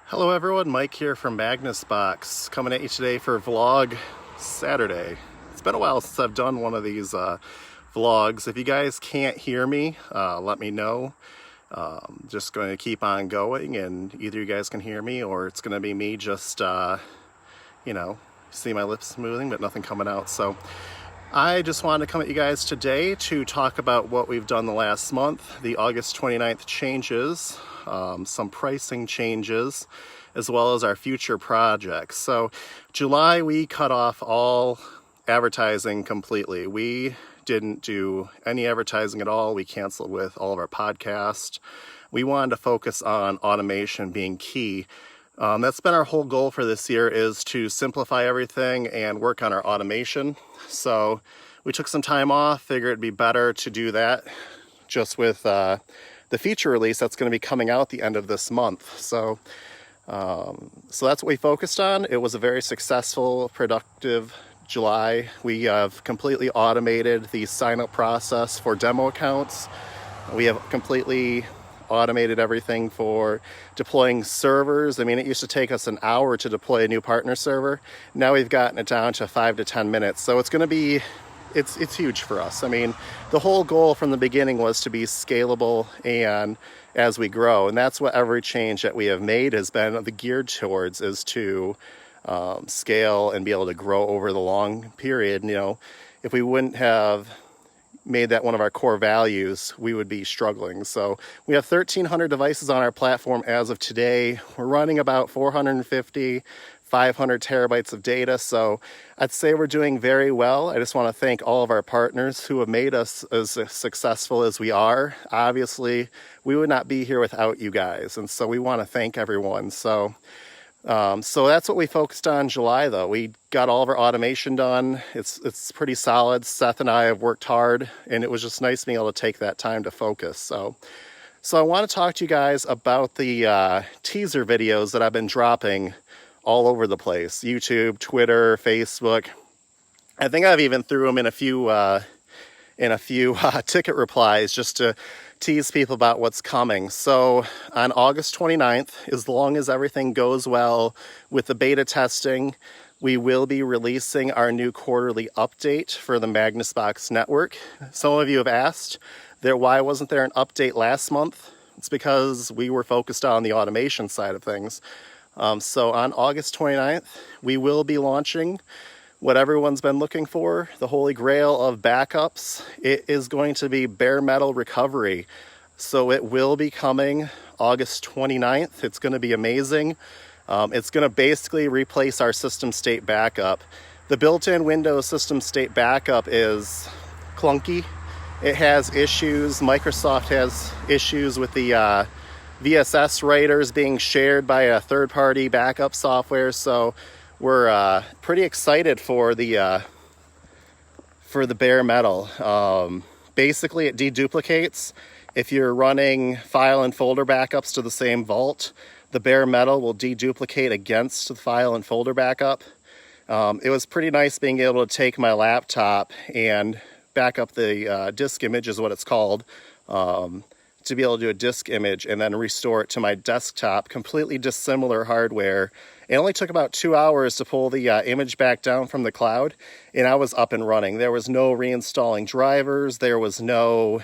Hello everyone, Mike here from Magnus Box, coming at you today for Vlog Saturday. It's been a while since I've done one of these vlogs. If you guys can't hear me, let me know. Just going to keep on going, and either you guys can hear me or it's going to be me just, see my lips moving but nothing coming out. So I just wanted to come at you guys today to talk about what we've done the last month, the August 29th changes, some pricing changes, as well as our future projects. So July, we cut off all advertising completely. We didn't do any advertising at all. We canceled with all of our podcasts. We wanted to focus on automation being key. That's been our whole goal for this year, is to simplify everything and work on our automation. So we took some time off, figured it'd be better to do that just with the feature release that's going to be coming out the end of this month. So that's what we focused on. It was a very successful, productive July. We have completely automated the sign-up process for demo accounts. We have completely automated everything for deploying servers. I mean, it used to take us an hour to deploy a new partner server. Now we've gotten it down to 5 to 10 minutes. So it's going to be, it's huge for us. I mean, the whole goal from the beginning was to be scalable and as we grow. And that's what every change that we have made has been geared towards, is to scale and be able to grow over the long period. You know, if we wouldn't have made that one of our core values, we would be struggling. So we have 1,300 devices on our platform as of today. We're running about 450, 500 terabytes of data. So I'd say we're doing very well. I just want to thank all of our partners who have made us as successful as we are. Obviously, we would not be here without you guys. And so we want to thank everyone. So that's what we focused on in July, though. We got all of our automation done. It's pretty solid. Seth and I have worked hard, and it was just nice being able to take that time to focus. So I want to talk to you guys about the teaser videos that I've been dropping all over the place: YouTube, Twitter, Facebook. I think I've even threw them in a few ticket replies just to tease people about what's coming. So on August 29th, as long as everything goes well with the beta testing, we will be releasing our new quarterly update for the Magnus Box network. Some of you have asked, why wasn't there an update last month? It's because we were focused on the automation side of things. So on August 29th, we will be launching what everyone's been looking for, the holy grail of backups. It is going to be bare metal recovery. So it will be coming August 29th. It's going to be amazing. It's going to basically replace our system state backup. The built-in Windows system state backup is clunky. It has issues. Microsoft has issues with the VSS writers being shared by a third-party backup software. So we're pretty excited for the bare metal. Basically, it deduplicates. If you're running file and folder backups to the same vault, the bare metal will deduplicate against the file and folder backup. It was pretty nice being able to take my laptop and back up the disk image, is what it's called, to be able to do a disk image and then restore it to my desktop. Completely dissimilar hardware. It only took about 2 hours to pull the image back down from the cloud, and I was up and running. There was no reinstalling drivers. There was no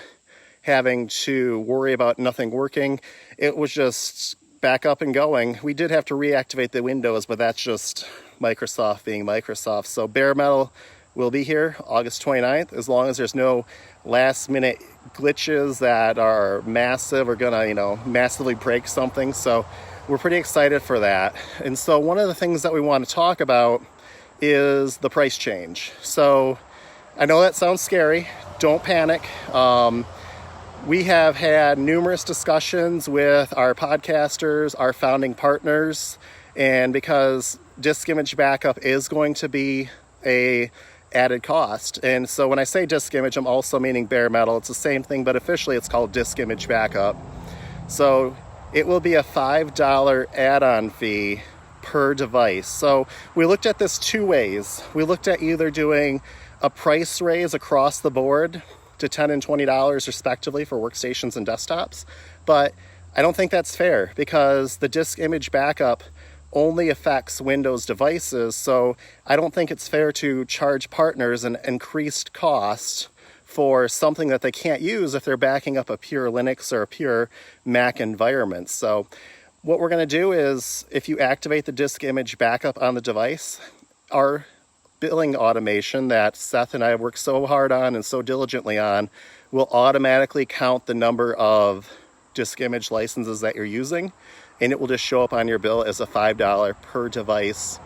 having to worry about nothing working. It was just back up and going. We did have to reactivate the Windows, but that's just Microsoft being Microsoft. So bare metal will be here August 29th, as long as there's no last minute glitches that are massive or gonna, massively break something. So we're pretty excited for that. And so one of the things that we want to talk about is the price change. So I know that sounds scary. Don't panic. We have had numerous discussions with our podcasters, our founding partners, and because disk image backup is going to be a added cost. And so when I say disk image, I'm also meaning bare metal. It's the same thing, but officially it's called disk image backup. So it will be a $5 add-on fee per device. So we looked at this two ways. We looked at either doing a price raise across the board to $10 and $20 respectively for workstations and desktops. But I don't think that's fair, because the disk image backup only affects Windows devices, so I don't think it's fair to charge partners an increased cost for something that they can't use if they're backing up a pure Linux or a pure Mac environment. So what we're going to do is, if you activate the disk image backup on the device, our billing automation that Seth and I have worked so hard on and so diligently on will automatically count the number of disk image licenses that you're using, and it will just show up on your bill as a $5 per device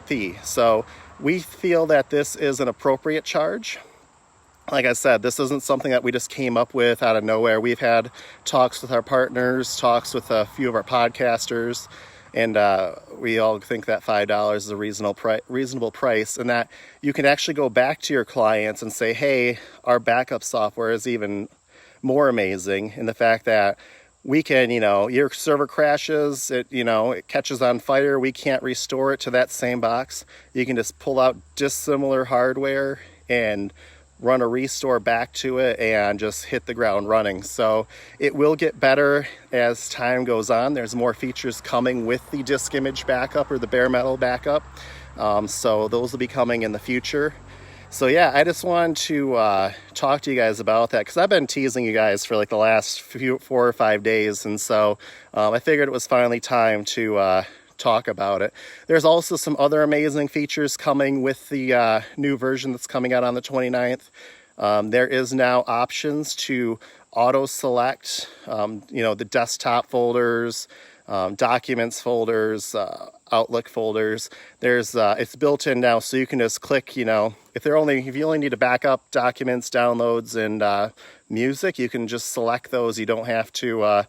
fee. So we feel that this is an appropriate charge. Like I said, this isn't something that we just came up with out of nowhere. We've had talks with our partners, talks with a few of our podcasters, and we all think that $5 is a reasonable price, and that you can actually go back to your clients and say, hey, our backup software is even more amazing in the fact that we can, your server crashes, it catches on fire, we can't restore it to that same box. You can just pull out dissimilar hardware and run a restore back to it and just hit the ground running. So it will get better as time goes on. There's more features coming with the disk image backup or the bare metal backup. So those will be coming in the future. So yeah, I just wanted to talk to you guys about that, because I've been teasing you guys for like the last 4 or 5 days. And so I figured it was finally time to talk about it. There's also some other amazing features coming with the new version that's coming out on the 29th. There is now options to auto select, the desktop folders, documents folders, Outlook folders. There's it's built in now, so you can just click, if you only need to back up documents, downloads, and music, you can just select those. You don't have to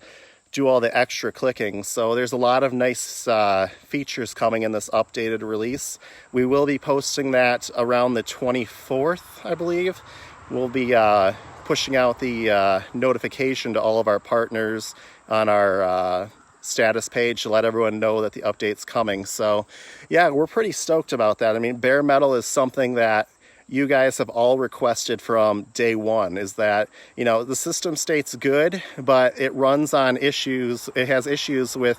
do all the extra clicking. So there's a lot of nice features coming in this updated release. We will be posting that around the 24th, I believe. We'll be pushing out the notification to all of our partners on our status page to let everyone know that the update's coming. So yeah, we're pretty stoked about that. I mean, bare metal is something that you guys have all requested from day one, is that, the system state's good, but it runs on issues. It has issues with,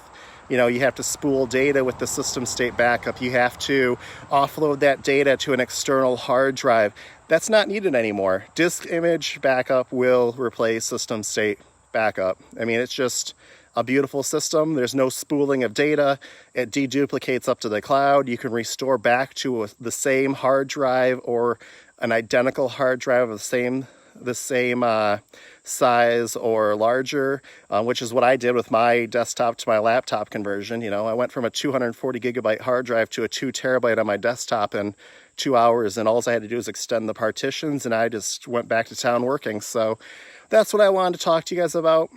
you have to spool data with the system state backup. You have to offload that data to an external hard drive. That's not needed anymore. Disk image backup will replace system state backup. I mean, it's just a beautiful system. There's no spooling of data. It deduplicates up to the cloud. You can restore back to the same hard drive or an identical hard drive of the same size or larger, which is what I did with my desktop to my laptop conversion. I went from a 240 gigabyte hard drive to a 2 terabyte on my desktop in 2 hours, and all I had to do was extend the partitions, and I just went back to town working. So that's what I wanted to talk to you guys about.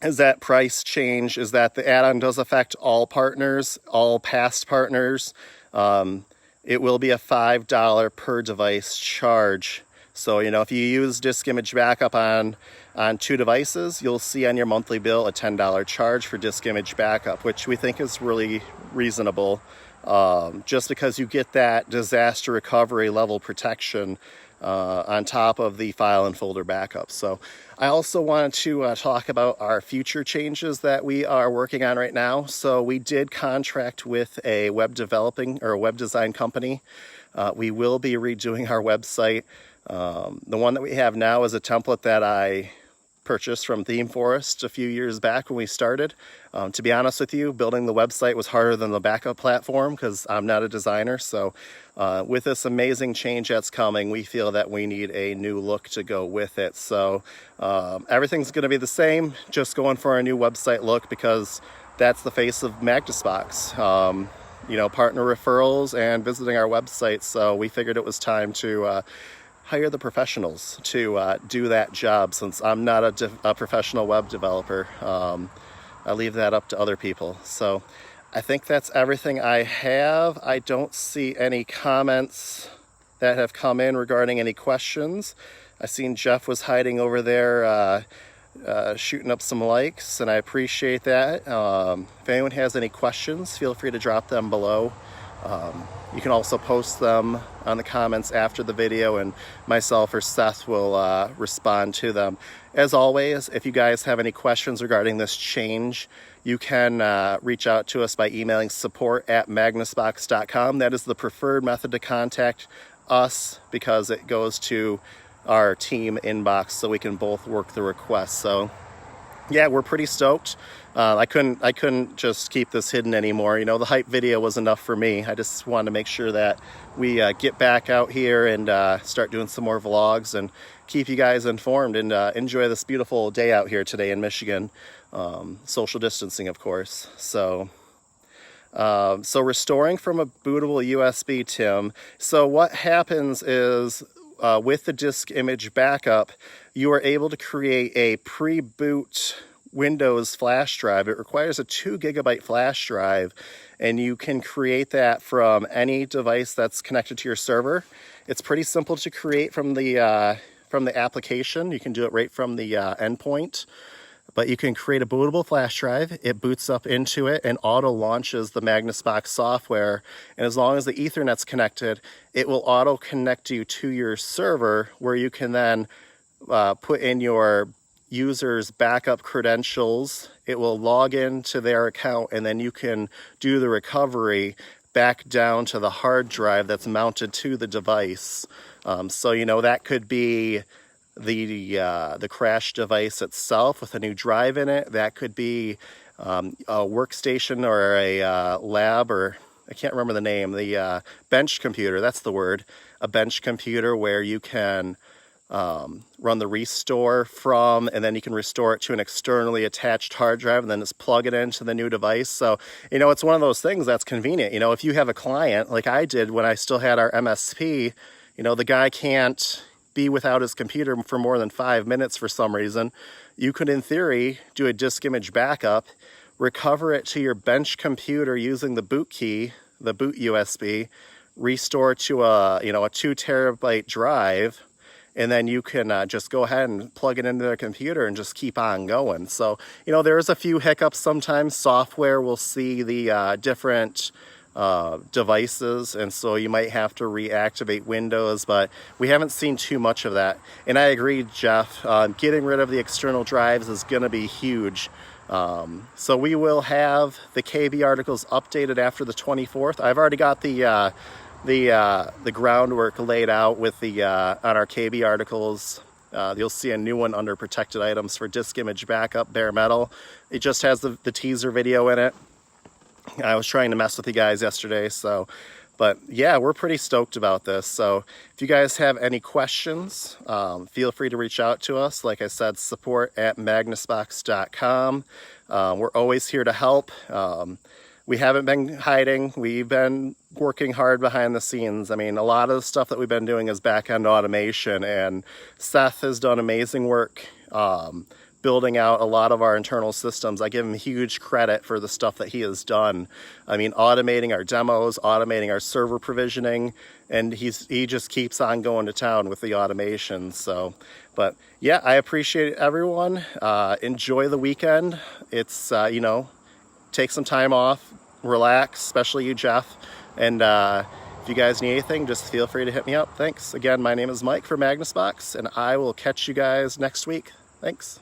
Is that price change, is that the add-on does affect all partners, all past partners. It will be a $5 per device charge. So, if you use disk image backup on 2 devices, you'll see on your monthly bill a $10 charge for disk image backup, which we think is really reasonable, just because you get that disaster recovery level protection on top of the file and folder backup. So I also wanted to talk about our future changes that we are working on right now. So we did contract with a web design company. We will be redoing our website. The one that we have now is a template that I purchased from Theme Forest a few years back when we started. To be honest with you, building the website was harder than the backup platform because I'm not a designer. So with this amazing change that's coming, we feel that we need a new look to go with it. So everything's going to be the same, just going for a new website look, because that's the face of MagDisbox. Partner referrals and visiting our website. So we figured it was time to hire the professionals to do that job, since I'm not a professional web developer. I leave that up to other people. So I think that's everything I have. I don't see any comments that have come in regarding any questions. I seen Jeff was hiding over there shooting up some likes, and I appreciate that. If anyone has any questions, feel free to drop them below. You can also post them on the comments after the video, and myself or Seth will respond to them. As always, if you guys have any questions regarding this change, you can reach out to us by emailing support@magnusbox.com. That is the preferred method to contact us because it goes to our team inbox so we can both work the request. So yeah, we're pretty stoked. I couldn't just keep this hidden anymore. You know, the hype video was enough for me. I just wanted to make sure that we get back out here and start doing some more vlogs and keep you guys informed and enjoy this beautiful day out here today in Michigan. Social distancing, of course. So restoring from a bootable USB, Tim. So what happens is with the disk image backup, you are able to create a pre-boot Windows flash drive. It requires a 2 GB flash drive, and you can create that from any device that's connected to your server. It's pretty simple to create from the application. You can do it right from the endpoint. But you can create a bootable flash drive. It boots up into it and auto launches the MagnusBox software. And as long as the Ethernet's connected, it will auto connect you to your server, where you can then put in your user's backup credentials. It will log into their account, and then you can do the recovery back down to the hard drive that's mounted to the device. So, you know, that could be the crash device itself with a new drive in it. That could be a workstation or a lab, or I can't remember the name, the bench computer, that's the word, a bench computer where you can run the restore from, and then you can restore it to an externally attached hard drive and then just plug it into the new device. So, you know, it's one of those things that's convenient. You know, if you have a client like I did when I still had our MSP, you know, the guy can't be without his computer for more than 5 minutes for some reason. You could, in theory, do a disk image backup, recover it to your bench computer using the boot key, the boot USB, restore to a 2 terabyte drive, and then you can just go ahead and plug it into their computer and just keep on going. So, you know, there's a few hiccups sometimes. Software will see the different devices, and so you might have to reactivate Windows, but we haven't seen too much of that. And I agree, Jeff, getting rid of the external drives is going to be huge. So we will have the KB articles updated after the 24th. I've already got the groundwork laid out with the on our KB articles. You'll see a new one under protected items for disk image backup, bare metal. It just has the teaser video in it. I was trying to mess with you guys yesterday, but yeah, we're pretty stoked about this. So if you guys have any questions, feel free to reach out to us. Like I said, support@magnusbox.com. We're always here to help. We haven't been hiding. We've been working hard behind the scenes. I mean, a lot of the stuff that we've been doing is back-end automation, and Seth has done amazing work building out a lot of our internal systems. I give him huge credit for the stuff that he has done. I mean, automating our demos, automating our server provisioning, and he just keeps on going to town with the automation. So, but yeah, I appreciate everyone. Enjoy the weekend. It's, take some time off, relax, especially you, Jeff. And if you guys need anything, just feel free to hit me up. Thanks. Again, my name is Mike for MagnusBox, and I will catch you guys next week. Thanks.